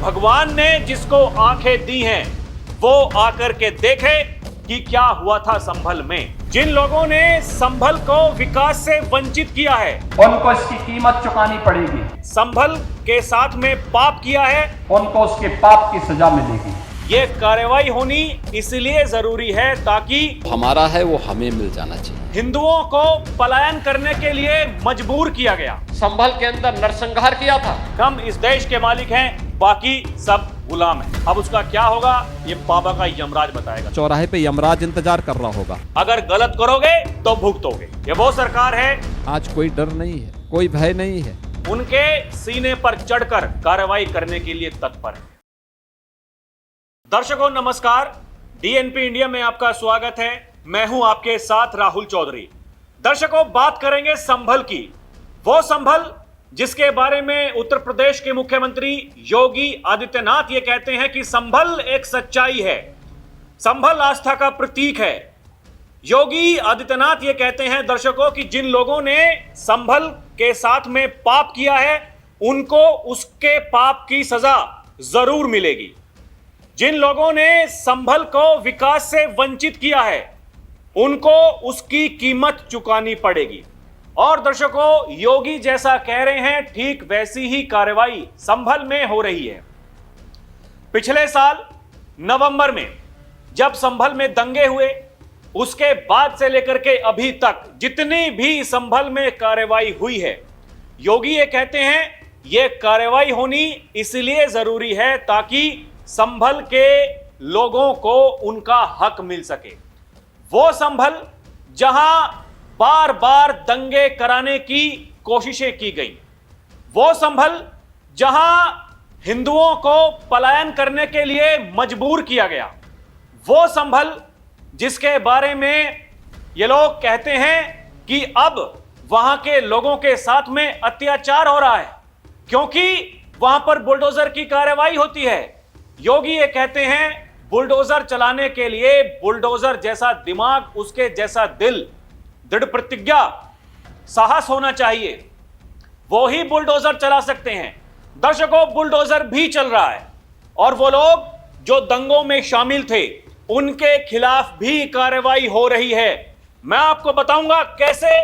भगवान ने जिसको आंखें दी हैं वो आकर के देखे कि क्या हुआ था संभल में। जिन लोगों ने संभल को विकास से वंचित किया है उनको इसकी कीमत चुकानी पड़ेगी। संभल के साथ में पाप किया है उनको उसके पाप की सजा मिलेगी। ये कार्रवाई होनी इसलिए जरूरी है ताकि हमारा है वो हमें मिल जाना चाहिए। हिंदुओं को पलायन करने के लिए मजबूर किया गया। संभल के अंदर नरसंहार किया था। हम इस देश के मालिक हैं, बाकी सब गुलाम हैं। अब उसका क्या होगा ये बाबा का यमराज बताएगा। चौराहे पे यमराज इंतजार कर रहा होगा। अगर गलत करोगे तो भुगतोगे। ये वो सरकार है, आज कोई डर नहीं है, कोई भय नहीं है। उनके सीने पर चढ़कर कार्रवाई करने के लिए तत्पर है। दर्शकों नमस्कार, डीएनपी इंडिया में आपका स्वागत है। मैं हूं आपके साथ राहुल चौधरी। दर्शकों बात करेंगे संभल की, वो संभल जिसके बारे में उत्तर प्रदेश के मुख्यमंत्री योगी आदित्यनाथ ये कहते हैं कि संभल एक सच्चाई है, संभल आस्था का प्रतीक है। योगी आदित्यनाथ ये कहते हैं दर्शकों कि जिन लोगों ने संभल के साथ में पाप किया है उनको उसके पाप की सजा जरूर मिलेगी। जिन लोगों ने संभल को विकास से वंचित किया है उनको उसकी कीमत चुकानी पड़ेगी। और दर्शकों योगी जैसा कह रहे हैं ठीक वैसी ही कार्रवाई संभल में हो रही है। पिछले साल नवंबर में जब संभल में दंगे हुए उसके बाद से लेकर के अभी तक जितनी भी संभल में कार्रवाई हुई है, योगी ये कहते हैं ये कार्रवाई होनी इसलिए जरूरी है ताकि संभल के लोगों को उनका हक मिल सके। वो संभल जहां बार बार दंगे कराने की कोशिशें की गई, वो संभल जहां हिंदुओं को पलायन करने के लिए मजबूर किया गया, वो संभल जिसके बारे में ये लोग कहते हैं कि अब वहां के लोगों के साथ में अत्याचार हो रहा है क्योंकि वहां पर बुलडोजर की कार्रवाई होती है। योगी ये कहते हैं बुलडोजर चलाने के लिए बुलडोजर जैसा दिमाग, उसके जैसा दिल, दृढ़ प्रतिज्ञा, साहस होना चाहिए, वो ही बुलडोजर चला सकते हैं। दर्शकों बुलडोजर भी चल रहा है और वो लोग जो दंगों में शामिल थे उनके खिलाफ भी कार्रवाई हो रही है। मैं आपको बताऊंगा कैसे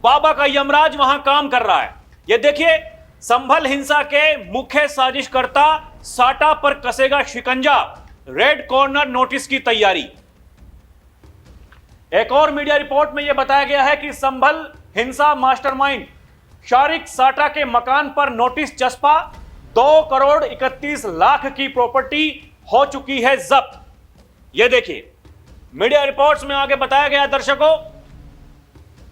बाबा का यमराज वहां काम कर रहा है। ये देखिए, संभल हिंसा के मुख्य साजिशकर्ता साटा पर कसेगा शिकंजा, रेड कॉर्नर नोटिस की तैयारी। एक और मीडिया रिपोर्ट में यह बताया गया है कि संभल हिंसा मास्टरमाइंड शारिक साटा के मकान पर नोटिस चस्पा, 2 करोड़ 31 लाख की प्रॉपर्टी हो चुकी है जब्त। यह देखिए मीडिया रिपोर्ट्स में आगे बताया गया दर्शकों,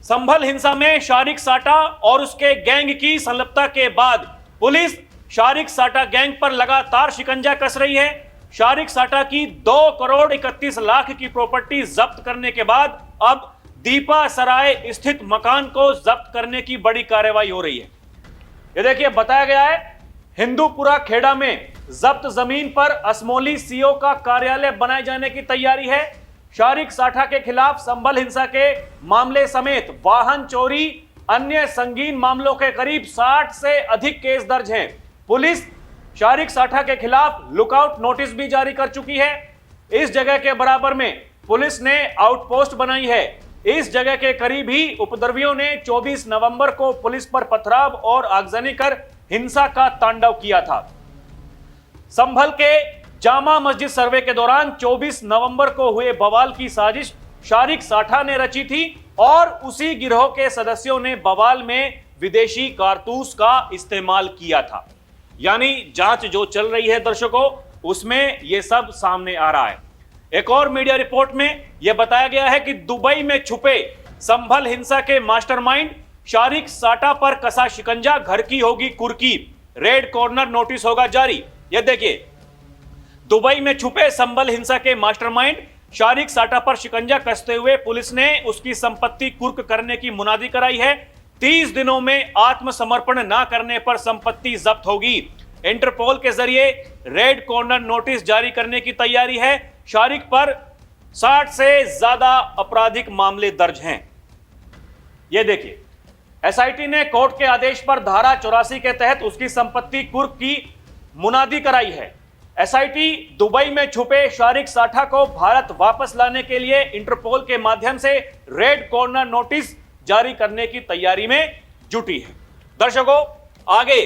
संभल हिंसा में शारिक साटा और उसके गैंग की संलिप्तता के बाद पुलिस शारिक साटा गैंग पर लगातार शिकंजा कस रही है। शारिक साटा की 2 करोड़ 31 लाख की प्रॉपर्टी जब्त करने के बाद अब दीपा सराय स्थित मकान को जब्त करने की बड़ी कार्रवाई हो रही है। ये देखिए बताया गया है हिंदूपुरा खेड़ा में जब्त जमीन पर असमोली सीओ का कार्यालय बनाए जाने की तैयारी है। शारिक साठा के खिलाफ संभल हिंसा के मामले समेत वाहन चोरी, अन्य संगीन मामलों के करीब 60 से अधिक केस दर्ज हैं। पुलिस शारिक साठा के खिलाफ लुकआउट नोटिस भी जारी कर चुकी है। इस जगह के बराबर में पुलिस ने आउटपोस्ट बनाई है। इस जगह के करीब ही उपद्रवियों ने 24 नवंबर को पुलिस पर पथराव और आगजनी कर हिंसा का तांडव किया था। संभल के जामा मस्जिद सर्वे के दौरान 24 नवंबर को हुए बवाल की साजिश शारिक साठा ने रची थी और उसी गिरोह के सदस्यों ने बवाल में विदेशी कारतूस का इस्तेमाल किया था। यानी जांच जो चल रही है दर्शकों उसमें यह सब सामने आ रहा है। एक और मीडिया रिपोर्ट में यह बताया गया है कि दुबई में छुपे संभल हिंसा के मास्टरमाइंड शारिक साटा पर कसा शिकंजा, घर की होगी कुर्की, रेड कॉर्नर नोटिस होगा जारी। यह देखिए दुबई में छुपे संभल हिंसा के मास्टरमाइंड शारिक साटा पर शिकंजा कसते हुए पुलिस ने उसकी संपत्ति कुर्क करने की मुनादी कराई है। 30 दिनों में आत्मसमर्पण न करने पर संपत्ति जब्त होगी। इंटरपोल के जरिए रेड कॉर्नर नोटिस जारी करने की तैयारी है। शारिक पर 60 से ज्यादा आपराधिक मामले दर्ज हैं। यह देखिए एसआईटी ने कोर्ट के आदेश पर धारा 84 के तहत उसकी संपत्ति कुर्क की मुनादी कराई है। एसआईटी दुबई में छुपे शारिक साठा को भारत वापस लाने के लिए इंटरपोल के माध्यम से रेड कॉर्नर नोटिस जारी करने की तैयारी में जुटी है। दर्शकों, आगे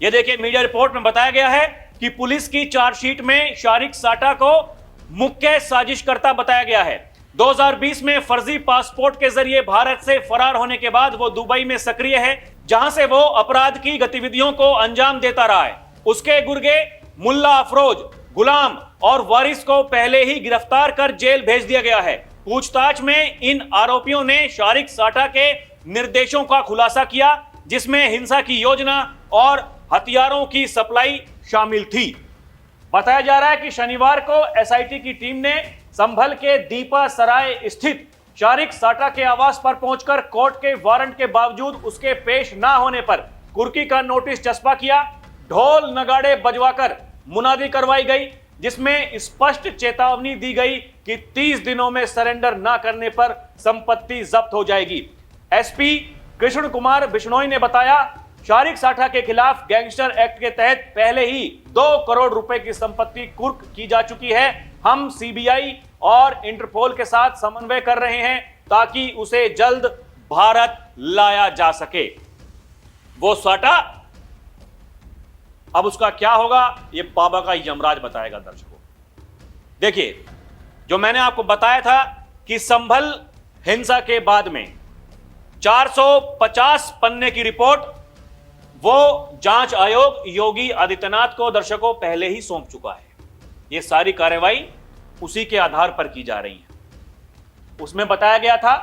ये देखिए, मीडिया रिपोर्ट में बताया गया है कि पुलिस की चार्जशीट में शारिक साठा को मुख्य साजिशकर्ता बताया गया है। 2020 में फर्जी पासपोर्ट के जरिए भारत से फरार होने के बाद वो दुबई में सक्रिय है, जहां से वो अपराध की गतिविधियों को अंजाम देता रहा है। उसके गुर्गे मुल्ला अफरोज, गुलाम और वारिस को पहले ही गिरफ्तार कर जेल भेज दिया गया है। पूछताछ में इन आरोपियों ने शारिक साठा के निर्देशों का खुलासा किया, जिसमें हिंसा की योजना और हथियारों की सप्लाई शामिल थी। बताया जा रहा है कि शनिवार को एसआईटी की टीम ने संभल के दीपा सराय स्थित शारिक साठा के आवास पर पहुंचकर कोर्ट के वारंट के बावजूद उसके पेश ना होने पर कुर्की का नोटिस चस्पा किया। ढोल नगाड़े बजवाकर मुनादी करवाई गई, जिसमें स्पष्ट चेतावनी दी गई कि 30 दिनों में सरेंडर ना करने पर संपत्ति जब्त हो जाएगी। एसपी कृष्ण कुमार बिश्नोई ने बताया, शारिक साठा के खिलाफ गैंगस्टर एक्ट के तहत पहले ही 2 करोड़ रुपए की संपत्ति कुर्क की जा चुकी है। हम सीबीआई और इंटरपोल के साथ समन्वय कर रहे हैं ताकि उसे जल्द भारत लाया जा सके। वो साठा अब उसका क्या होगा, ये बाबा का यमराज बताएगा। दर्शकों देखिए, जो मैंने आपको बताया था कि संभल हिंसा के बाद में 450 पन्ने की रिपोर्ट वो जांच आयोग योगी आदित्यनाथ को दर्शकों पहले ही सौंप चुका है। ये सारी कार्रवाई उसी के आधार पर की जा रही है। उसमें बताया गया था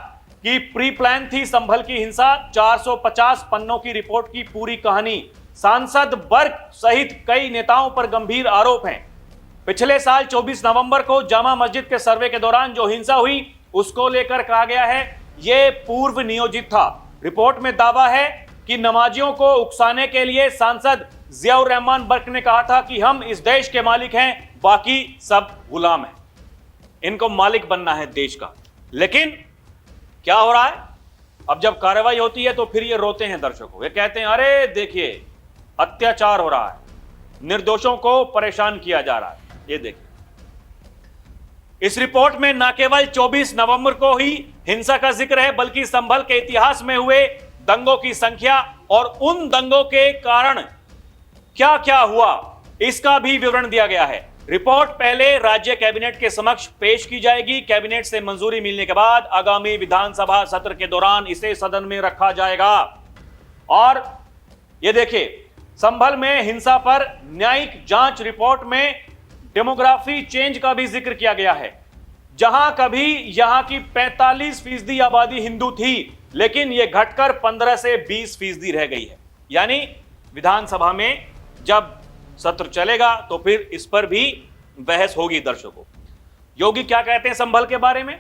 कि प्री प्लान थी संभल की हिंसा। 450 पन्नों की रिपोर्ट की पूरी कहानी। सांसद बर्क सहित कई नेताओं पर गंभीर आरोप हैं। पिछले साल 24 नवंबर को जामा मस्जिद के सर्वे के दौरान जो हिंसा हुई, उसको लेकर कहा गया है यह पूर्व नियोजित था। रिपोर्ट में दावा है कि नमाजियों को उकसाने के लिए सांसद जियाउर रहमान बर्क ने कहा था कि हम इस देश के मालिक हैं, बाकी सब गुलाम हैं, इनको मालिक बनना है देश का। लेकिन क्या हो रहा है, अब जब कार्रवाई होती है तो फिर ये रोते हैं दर्शकों। ये कहते हैं अरे देखिए अत्याचार हो रहा है, निर्दोषों को परेशान किया जा रहा है। ये देखिए, इस रिपोर्ट में न केवल 24 नवंबर को ही हिंसा का जिक्र है, बल्कि संभल के इतिहास में हुए दंगों की संख्या और उन दंगों के कारण क्या क्या हुआ, इसका भी विवरण दिया गया है। रिपोर्ट पहले राज्य कैबिनेट के समक्ष पेश की जाएगी। कैबिनेट से मंजूरी मिलने के बाद आगामी विधानसभा सत्र के दौरान इसे सदन में रखा जाएगा। और ये देखिए, संभल में हिंसा पर न्यायिक जांच रिपोर्ट में डेमोग्राफी चेंज का भी जिक्र किया गया है। जहां कभी यहां की 45% आबादी हिंदू थी, लेकिन यह घटकर 15 से 20% रह गई है। यानी विधानसभा में जब सत्र चलेगा तो फिर इस पर भी बहस होगी। दर्शकों, योगी क्या कहते हैं संभल के बारे में?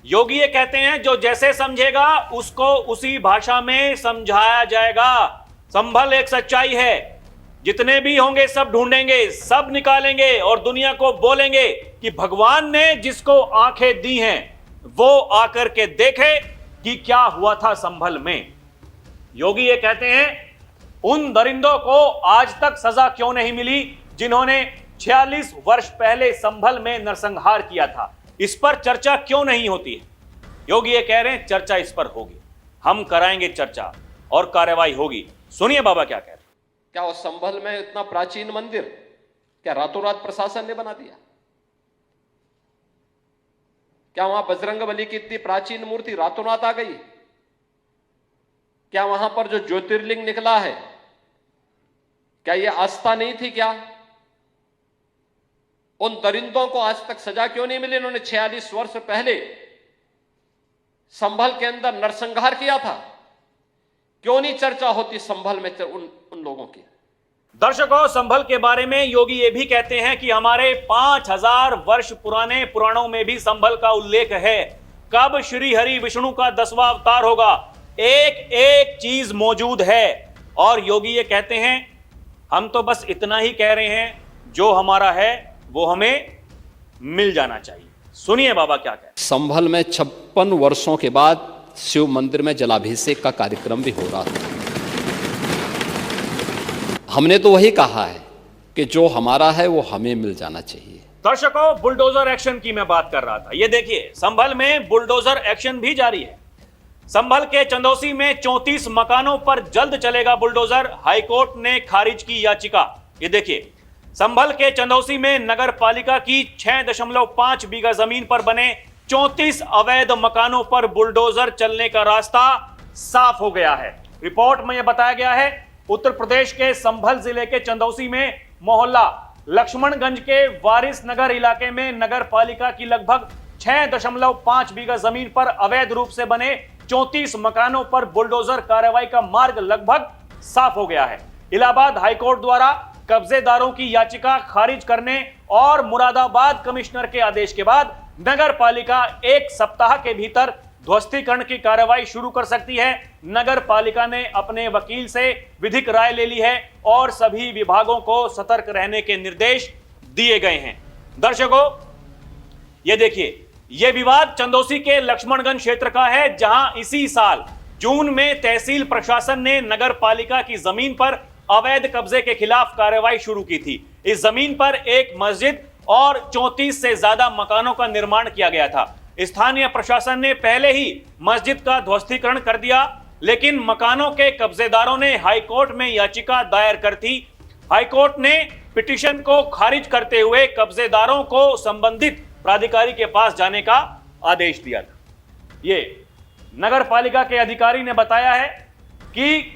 योगी ये कहते हैं जो जैसे समझेगा उसको उसी भाषा में समझाया जाएगा। संभल एक सच्चाई है, जितने भी होंगे सब ढूंढेंगे, सब निकालेंगे और दुनिया को बोलेंगे कि भगवान ने जिसको आंखें दी हैं वो आकर के देखे कि क्या हुआ था संभल में। योगी ये कहते हैं उन दरिंदों को आज तक सजा क्यों नहीं मिली जिन्होंने 46 वर्ष पहले संभल में नरसंहार किया था। इस पर चर्चा क्यों नहीं होती है? योगी ये कह रहे हैं चर्चा इस पर होगी, हम कराएंगे चर्चा और कार्रवाई होगी। सुनिए बाबा क्या कह रहे हैं। क्या उस संभल में इतना प्राचीन मंदिर क्या रातों रात प्रशासन ने बना दिया? क्या वहां बजरंगबली की इतनी प्राचीन मूर्ति रातों रात आ गई? क्या वहां पर जो ज्योतिर्लिंग निकला है, क्या यह आस्था नहीं थी? क्या उन दरिंदों को आज तक सजा क्यों नहीं मिली? इन्होंने 46 वर्ष पहले संभल के अंदर नरसंहार किया था। क्यों नहीं चर्चा होती संभल में उन लोगों की? दर्शकों, संभल के बारे में योगी ये भी कहते हैं कि हमारे 5000 वर्ष पुराने पुराणों में भी संभल का उल्लेख है। कब श्री हरि विष्णु का 10वां अवतार होगा, एक एक चीज मौजूद है। और योगी ये कहते हैं हम तो बस इतना ही कह रहे हैं, जो हमारा है वो हमें मिल जाना चाहिए। सुनिए बाबा क्या कहते हैं। संभल में 56 वर्षों के बाद शिव मंदिर में जलाभिषेक का कार्यक्रम भी हो रहा था। हमने तो वही कहा है कि जो हमारा है वो हमें मिल जाना चाहिए। दर्शकों, बुलडोजर एक्शन की मैं बात कर रहा था। ये देखिए, संभल में बुलडोजर एक्शन भी जारी है। संभल के चंदौसी में 34 मकानों पर जल्द चलेगा बुलडोजर, हाईकोर्ट ने खारिज की याचिका। ये देखिए, संभल के चंदौसी में नगर पालिका की 6.5 बीघा जमीन पर बने 34 अवैध मकानों पर बुलडोजर चलने का रास्ता साफ हो गया है। रिपोर्ट में यह बताया गया है, उत्तर प्रदेश के संभल जिले के चंदौसी में मोहल्ला लक्ष्मणगंज के वारिस नगर इलाके में नगर पालिका की लगभग 6.5 बीघा जमीन पर अवैध रूप से बने 34 मकानों पर बुलडोजर कार्रवाई का मार्ग लगभग साफ हो गया है। इलाहाबाद हाईकोर्ट द्वारा कब्जेदारों की याचिका खारिज करने और मुरादाबाद कमिश्नर के आदेश के बाद नगर पालिका 1 सप्ताह के भीतर ध्वस्तीकरण की कार्रवाई शुरू कर सकती है। नगर पालिका ने अपने वकील से विधिक राय ले ली है और सभी विभागों को सतर्क रहने के निर्देश दिए गए हैं। दर्शकों, ये देखिए, यह विवाद चंदौसी के लक्ष्मणगंज क्षेत्र का है, जहां इसी साल जून में तहसील प्रशासन ने नगर पालिका की जमीन पर अवैध कब्जे के खिलाफ कार्रवाई शुरू की थी। इस जमीन पर एक मस्जिद और 34 से ज्यादा मकानों का निर्माण किया गया था। स्थानीय प्रशासन ने पहले ही मस्जिद का ध्वस्तीकरण कर दिया, लेकिन मकानों के कब्जेदारों ने हाईकोर्ट में याचिका दायर कर थी। हाईकोर्ट ने पिटीशन को खारिज करते हुए कब्जेदारों को संबंधित प्राधिकारी के पास जाने का आदेश दिया था। ये नगर पालिका के अधिकारी ने बताया है कि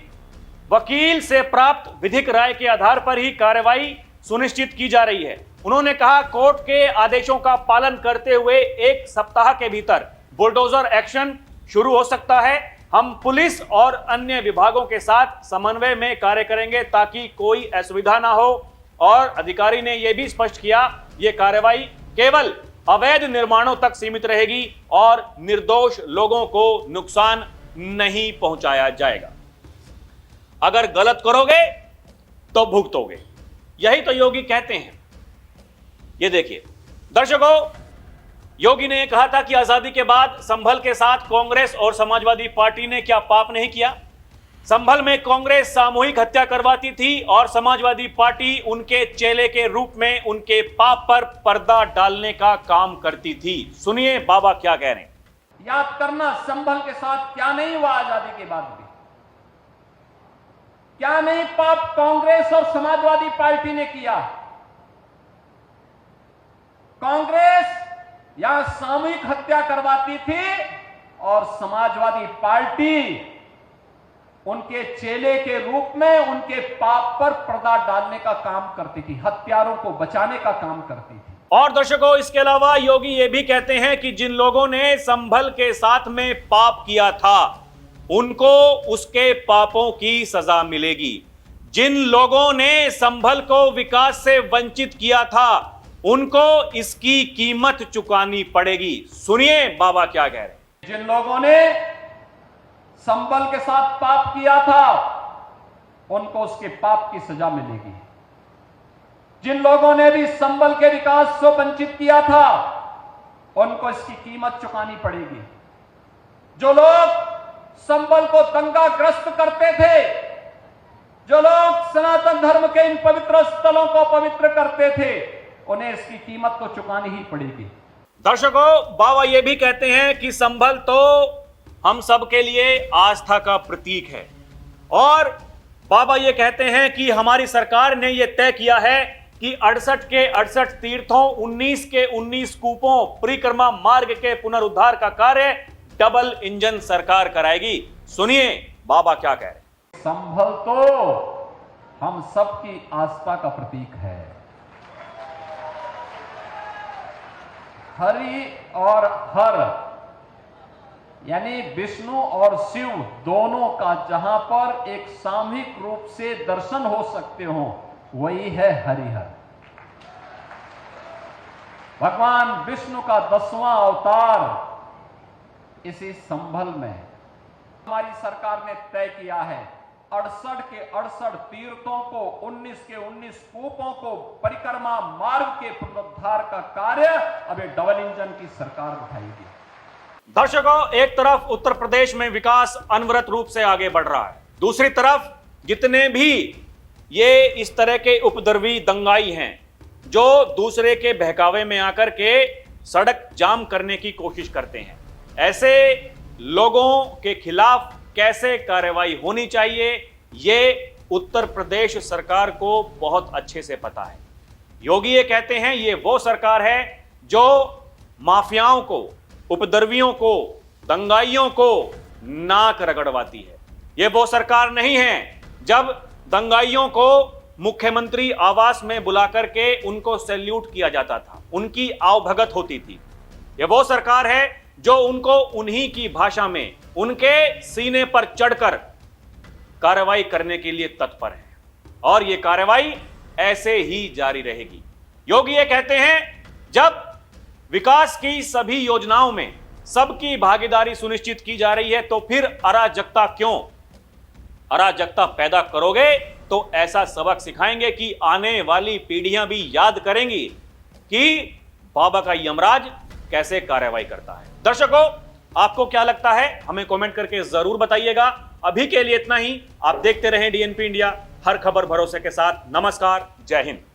वकील से प्राप्त विधिक राय के आधार पर ही कार्रवाई सुनिश्चित की जा रही है। उन्होंने कहा, कोर्ट के आदेशों का पालन करते हुए 1 सप्ताह के भीतर बुलडोजर एक्शन शुरू हो सकता है। हम पुलिस और अन्य विभागों के साथ समन्वय में कार्य करेंगे ताकि कोई असुविधा ना हो। और अधिकारी ने यह भी स्पष्ट किया, यह कार्रवाई केवल अवैध निर्माणों तक सीमित रहेगी और निर्दोष लोगों को नुकसान नहीं पहुंचाया जाएगा। अगर गलत करोगे तो भुगतोगे, यही तो योगी कहते हैं। ये देखिए दर्शकों, योगी ने कहा था कि आजादी के बाद संभल के साथ कांग्रेस और समाजवादी पार्टी ने क्या पाप नहीं किया। संभल में कांग्रेस सामूहिक हत्या करवाती थी और समाजवादी पार्टी उनके चेले के रूप में उनके पाप पर पर्दा डालने का काम करती थी। सुनिए बाबा क्या कह रहे हैं। याद करना, संभल के साथ क्या नहीं हुआ आजादी के बाद भी, क्या नहीं पाप कांग्रेस और समाजवादी पार्टी ने किया। कांग्रेस यहां सामूहिक हत्या करवाती थी और समाजवादी पार्टी उनके चेले के रूप में उनके पाप पर पर्दा डालने का काम करती थी, हत्यारों को बचाने का काम करती थी। और दर्शकों, इसके अलावा योगी ये भी कहते हैं कि जिन लोगों ने संभल के साथ में पाप किया था उनको उसके पापों की सजा मिलेगी। जिन लोगों ने संभल को विकास से वंचित किया था उनको इसकी कीमत चुकानी पड़ेगी। सुनिए बाबा क्या कह रहे हैं। जिन लोगों ने संभल के साथ पाप किया था उनको उसके पाप की सजा मिलेगी। जिन लोगों ने भी संभल के विकास से वंचित किया था उनको इसकी कीमत चुकानी पड़ेगी। जो लोग संभल को दंगाग्रस्त करते थे, जो लोग सनातन धर्म के इन पवित्र स्थलों को पवित्र करते थे, उन्हें इसकी कीमत तो चुकानी ही पड़ेगी। दर्शकों, बाबा ये भी कहते हैं कि संभल तो हम सब के लिए आस्था का प्रतीक है और बाबा ये कहते हैं कि हमारी सरकार ने यह तय किया है कि 68 के 68 तीर्थों, 19 के 19 कूपों, परिक्रमा मार्ग के पुनरुद्धार का कार्य डबल इंजन सरकार कराएगी। सुनिए बाबा क्या कह रहे हैं। संभल तो हम सबकी आस्था का प्रतीक है। हरि और हर यानी विष्णु और शिव दोनों का जहां पर एक सामूहिक रूप से दर्शन हो सकते हो वही है हरिहर। भगवान विष्णु का 10वां अवतार इसी संभल में हमारी सरकार ने तय किया है। 68 के 68 तीर्थों को, 19 के 19 कूपों को, परिक्रमा मार्ग के पुनरुद्धार का कार्य अब डबल इंजन की सरकार उठाएगी। दर्शकों, एक तरफ उत्तर प्रदेश में विकास अनवरत रूप से आगे बढ़ रहा है, दूसरी तरफ जितने भी ये इस तरह के उपद्रवी दंगाई हैं जो दूसरे के बहकावे में आकर के सड़क जाम करने की कोशिश करते हैं। ऐसे लोगों के खिलाफ कैसे कार्रवाई होनी चाहिए, ये उत्तर प्रदेश सरकार को बहुत अच्छे से पता है। योगी ये कहते हैं ये वो सरकार है जो माफियाओं को, उपद्रवियों को, दंगाइयों को नाक रगड़वाती है। ये वो सरकार नहीं है जब दंगाइयों को मुख्यमंत्री आवास में बुलाकर के उनको सैल्यूट किया जाता था, उनकी आवभगत होती थी। ये वो सरकार है जो उनको उन्हीं की भाषा में उनके सीने पर चढ़कर कार्रवाई करने के लिए तत्पर है और ये कार्रवाई ऐसे ही जारी रहेगी। योगी ये कहते हैं जब विकास की सभी योजनाओं में सबकी भागीदारी सुनिश्चित की जा रही है तो फिर अराजकता क्यों? अराजकता पैदा करोगे तो ऐसा सबक सिखाएंगे कि आने वाली पीढ़ियां भी याद करेंगी कि बाबा का यमराज कैसे कार्रवाई करता है। दर्शकों, आपको क्या लगता है हमें कमेंट करके जरूर बताइएगा। अभी के लिए इतना ही। आप देखते रहें डीएनपी इंडिया, हर खबर भरोसे के साथ। नमस्कार, जय हिंद।